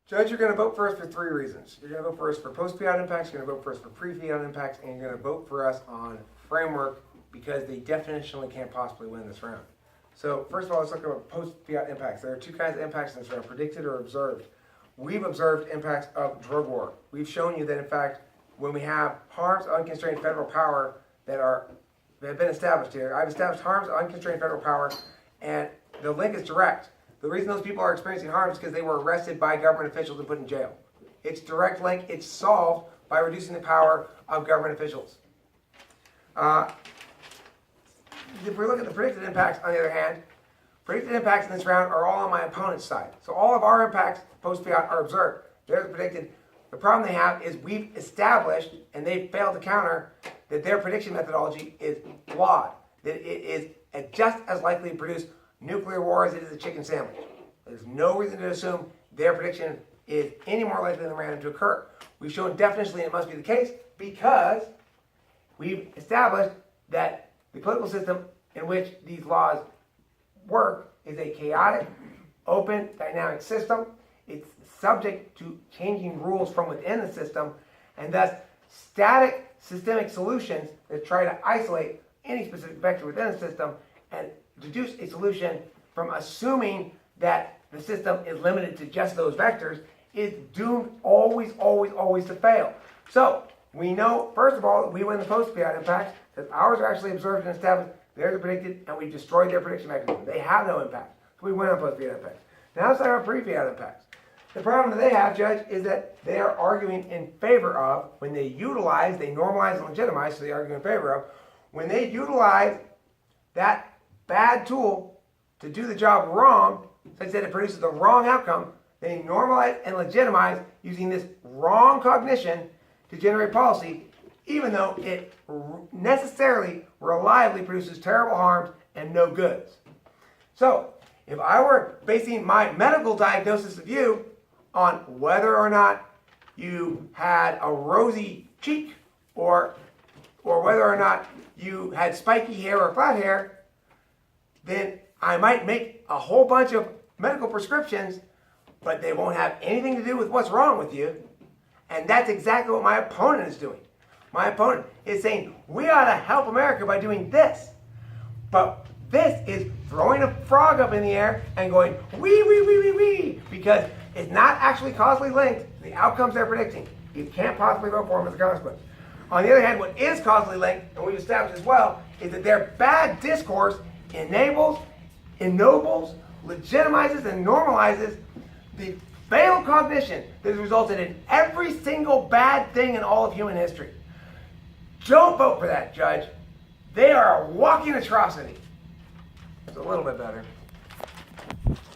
Judge, you're going to vote for us for three reasons. You're going to vote for us for post-fiat impacts, you're going to vote for us for pre-fiat impacts, and you're going to vote for us on framework because they definitionally can't possibly win this round. So first of all, let's look at post-fiat impacts. There are two kinds of impacts in this round, predicted or observed. We've observed impacts of drug war. We've shown you that, in fact, when we have harms of unconstrained federal power that have been established here, I've established harms of unconstrained federal power, and the link is direct. The reason those people are experiencing harm is because they were arrested by government officials and put in jail. It's direct link. It's solved by reducing the power of government officials. If we look at the predicted impacts, on the other hand, predicted impacts in this round are all on my opponent's side. So all of our impacts post-fiat are observed. They're the predicted. The problem they have is we've established, and they've failed to counter, that their prediction methodology is flawed. That it is just as likely to produce nuclear war as it is a chicken sandwich. There's no reason to assume their prediction is any more likely than random to occur. We've shown definitionally it must be the case because we've established that the political system in which these laws work is a chaotic, open, dynamic system. It's subject to changing rules from within the system, and thus static systemic solutions that try to isolate any specific vector within the system and deduce a solution from assuming that the system is limited to just those vectors is doomed always, always, always to fail. So we know, first of all, that we win the post-fiat impacts because ours are actually observed and established. Theirs are predicted, and we destroyed their prediction mechanism. They have no impact. So we win on post-fiat impacts. Now let's talk about pre-fiat impacts. The problem that they have, Judge, is that they are arguing in favor of, when they utilize, they normalize and legitimize, so they argue in favor of, when they utilize that bad tool to do the job wrong, such that it produces the wrong outcome, they normalize and legitimize using this wrong cognition to generate policy, even though it necessarily, reliably produces terrible harms and no goods. So, if I were basing my medical diagnosis of you on whether or not you had a rosy cheek or whether or not you had spiky hair or flat hair, then I might make a whole bunch of medical prescriptions, but they won't have anything to do with what's wrong with you. And that's exactly what my opponent is doing. My opponent is saying, we ought to help America by doing this. But this is throwing a frog up in the air and going, wee, because it's not actually causally linked to the outcomes they're predicting. You can't possibly vote for them as a consequence. On the other hand, what is causally linked, and we've established as well, is that their bad discourse enables, ennobles, legitimizes, and normalizes the failed cognition that has resulted in every single bad thing in all of human history. Don't vote for that, Judge. They are a walking atrocity. It's a little bit better.